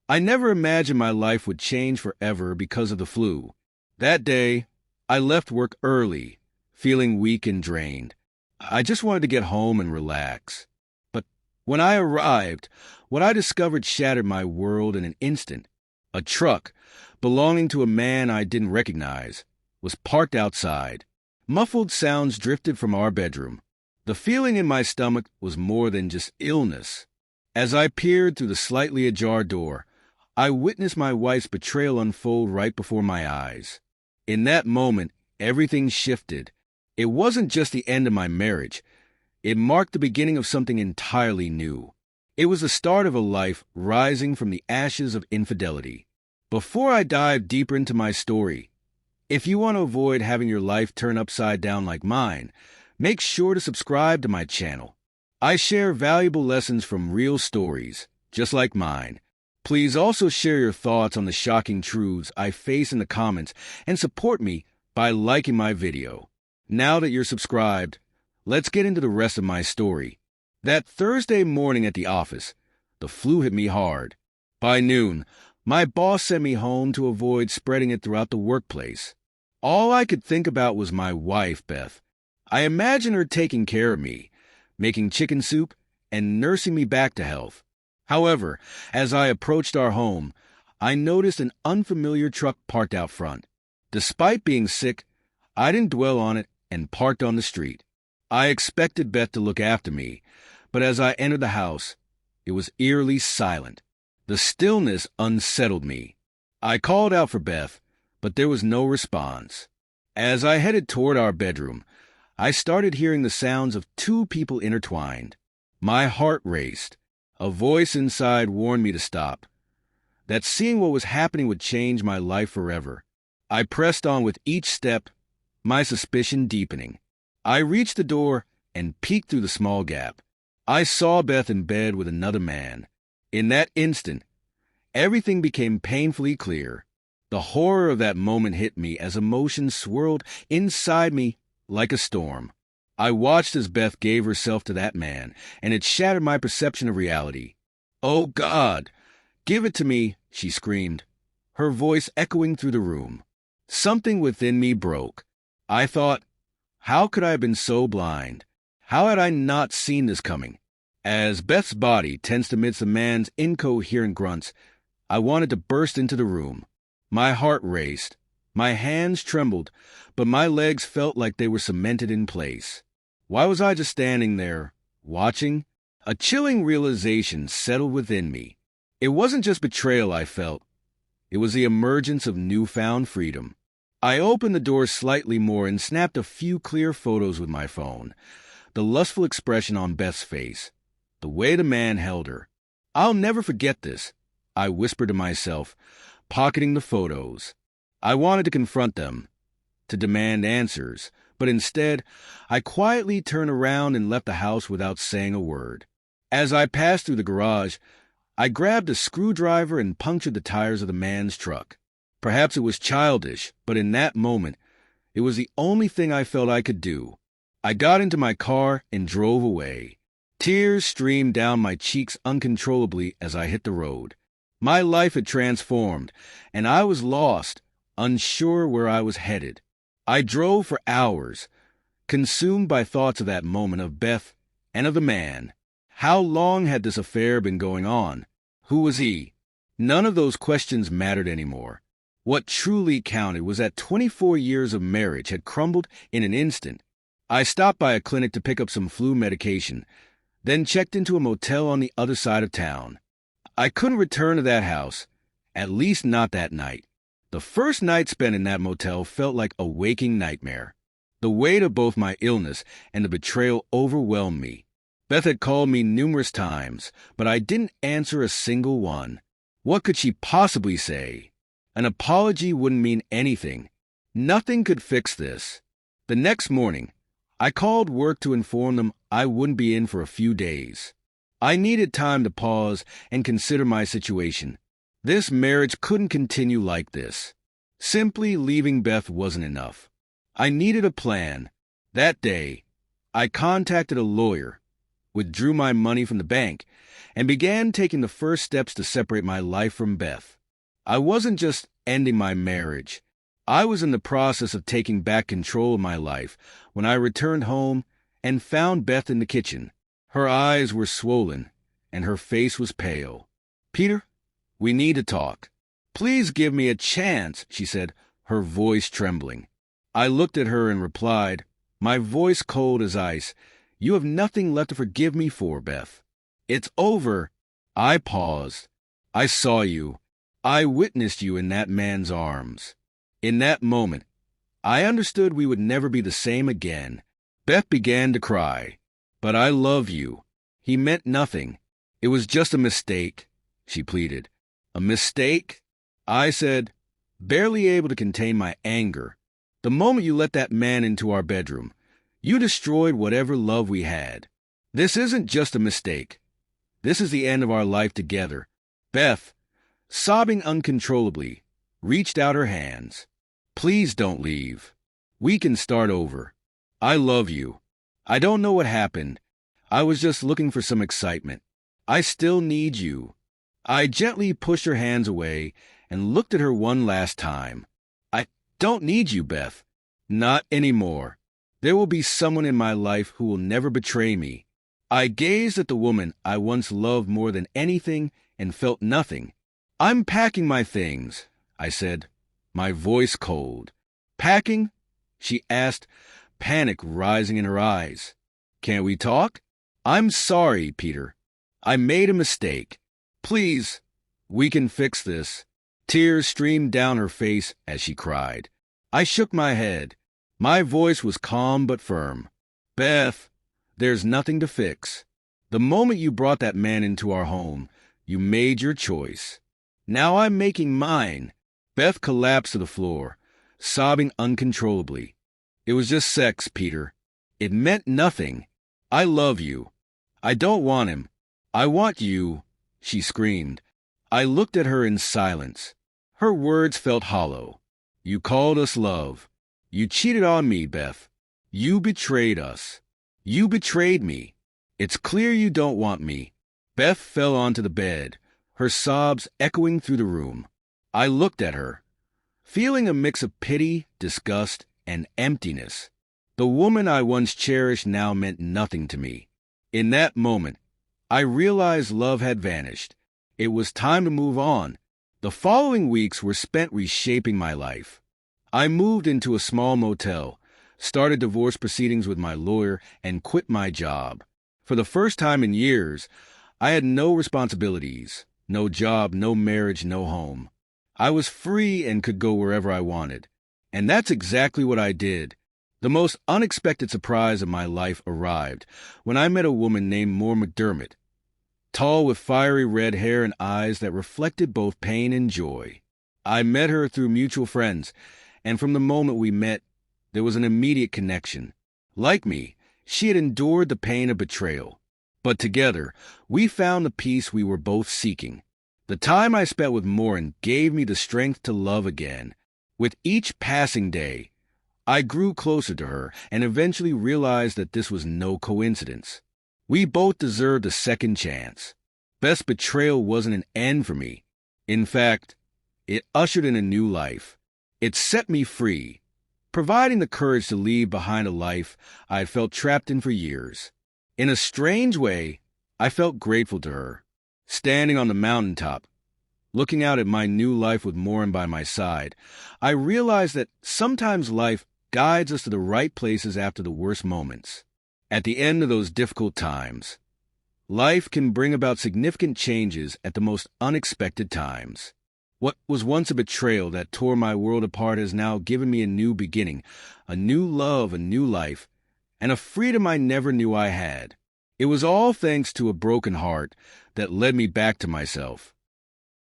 I never imagined my life would change forever because of the flu. That day, I left work early, feeling weak and drained. I just wanted to get home and relax. But when I arrived, what I discovered shattered my world in an instant. A truck, belonging to a man I didn't recognize, was parked outside. Muffled sounds drifted from our bedroom. The feeling in my stomach was more than just illness. As I peered through the slightly ajar door, I witnessed my wife's betrayal unfold right before my eyes. In that moment, everything shifted. It wasn't just the end of my marriage. It marked the beginning of something entirely new. It was the start of a life rising from the ashes of infidelity. Before I dive deeper into my story, if you want to avoid having your life turn upside down like mine, make sure to subscribe to my channel. I share valuable lessons from real stories, just like mine. Please also share your thoughts on the shocking truths I face in the comments and support me by liking my video. Now that you're subscribed, let's get into the rest of my story. That Thursday morning at the office, the flu hit me hard. By noon, my boss sent me home to avoid spreading it throughout the workplace. All I could think about was my wife, Beth. I imagined her taking care of me, making chicken soup, and nursing me back to health. However, as I approached our home, I noticed an unfamiliar truck parked out front. Despite being sick, I didn't dwell on it and parked on the street. I expected Beth to look after me, but as I entered the house, it was eerily silent. The stillness unsettled me. I called out for Beth, but there was no response. As I headed toward our bedroom, I started hearing the sounds of two people intertwined. My heart raced. A voice inside warned me to stop, that seeing what was happening would change my life forever. I pressed on with each step, my suspicion deepening. I reached the door and peeked through the small gap. I saw Beth in bed with another man. In that instant, everything became painfully clear. The horror of that moment hit me as emotions swirled inside me like a storm. I watched as Beth gave herself to that man, and it shattered my perception of reality. "Oh, God, give it to me," she screamed, her voice echoing through the room. Something within me broke. I thought, how could I have been so blind? How had I not seen this coming? As Beth's body tensed amidst the man's incoherent grunts, I wanted to burst into the room. My heart raced. My hands trembled, but my legs felt like they were cemented in place. Why was I just standing there, watching? A chilling realization settled within me. It wasn't just betrayal I felt. It was the emergence of newfound freedom. I opened the door slightly more and snapped a few clear photos with my phone. The lustful expression on Beth's face. The way the man held her. "I'll never forget this," I whispered to myself, pocketing the photos. I wanted to confront them, to demand answers, but instead, I quietly turned around and left the house without saying a word. As I passed through the garage, I grabbed a screwdriver and punctured the tires of the man's truck. Perhaps it was childish, but in that moment, it was the only thing I felt I could do. I got into my car and drove away. Tears streamed down my cheeks uncontrollably as I hit the road. My life had transformed, and I was lost, unsure where I was headed. I drove for hours, consumed by thoughts of that moment, of Beth, and of the man. How long had this affair been going on? Who was he? None of those questions mattered anymore. What truly counted was that 24 years of marriage had crumbled in an instant. I stopped by a clinic to pick up some flu medication, then checked into a motel on the other side of town. I couldn't return to that house, at least not that night. The first night spent in that motel felt like a waking nightmare. The weight of both my illness and the betrayal overwhelmed me. Beth had called me numerous times, but I didn't answer a single one. What could she possibly say? An apology wouldn't mean anything. Nothing could fix this. The next morning, I called work to inform them I wouldn't be in for a few days. I needed time to pause and consider my situation. This marriage couldn't continue like this. Simply leaving Beth wasn't enough. I needed a plan. That day, I contacted a lawyer. withdrew my money from the bank, and began taking the first steps to separate my life from Beth. I wasn't just ending my marriage. I was in the process of taking back control of my life when I returned home and found Beth in the kitchen. Her eyes were swollen, and her face was pale. "Peter, we need to talk." "Please give me a chance," she said, her voice trembling. I looked at her and replied, my voice cold as ice, "You have nothing left to forgive me for, Beth. It's over." I paused. "I saw you. I witnessed you in that man's arms. In that moment, I understood we would never be the same again." Beth began to cry. "But I love you. He meant nothing. It was just a mistake," she pleaded. "A mistake?" I said, barely able to contain my anger. "The moment you let that man into our bedroom, you destroyed whatever love we had. This isn't just a mistake. This is the end of our life together." Beth, sobbing uncontrollably, reached out her hands. "Please don't leave. We can start over. I love you. I don't know what happened. I was just looking for some excitement. I still need you." I gently pushed her hands away and looked at her one last time. "I don't need you, Beth. Not anymore. There will be someone in my life who will never betray me." I gazed at the woman I once loved more than anything and felt nothing. "I'm packing my things," I said, my voice cold. "Packing?" she asked, panic rising in her eyes. "Can't we talk?" "I'm sorry, Peter. I made a mistake. Please, we can fix this." Tears streamed down her face as she cried. I shook my head. My voice was calm but firm. "Beth, there's nothing to fix. The moment you brought that man into our home, you made your choice. Now I'm making mine." Beth collapsed to the floor, sobbing uncontrollably. "It was just sex, Peter. It meant nothing. I love you. I don't want him. I want you," she screamed. I looked at her in silence. Her words felt hollow. "You called us love. You cheated on me, Beth. You betrayed us. You betrayed me. It's clear you don't want me." Beth fell onto the bed, her sobs echoing through the room. I looked at her, feeling a mix of pity, disgust, and emptiness. The woman I once cherished now meant nothing to me. In that moment, I realized love had vanished. It was time to move on. The following weeks were spent reshaping my life. I moved into a small motel, started divorce proceedings with my lawyer, and quit my job. For the first time in years, I had no responsibilities, no job, no marriage, no home. I was free and could go wherever I wanted. And that's exactly what I did. The most unexpected surprise of my life arrived when I met a woman named Moore McDermott, tall with fiery red hair and eyes that reflected both pain and joy. I met her through mutual friends, and from the moment we met, there was an immediate connection. Like me, she had endured the pain of betrayal. But together, we found the peace we were both seeking. The time I spent with Morin gave me the strength to love again. With each passing day, I grew closer to her and eventually realized that this was no coincidence. We both deserved a second chance. Beth's betrayal wasn't an end for me. In fact, it ushered in a new life. It set me free, providing the courage to leave behind a life I had felt trapped in for years. In a strange way, I felt grateful to her. Standing on the mountaintop, looking out at my new life with Morin by my side, I realized that sometimes life guides us to the right places after the worst moments. At the end of those difficult times, life can bring about significant changes at the most unexpected times. What was once a betrayal that tore my world apart has now given me a new beginning, a new love, a new life, and a freedom I never knew I had. It was all thanks to a broken heart that led me back to myself.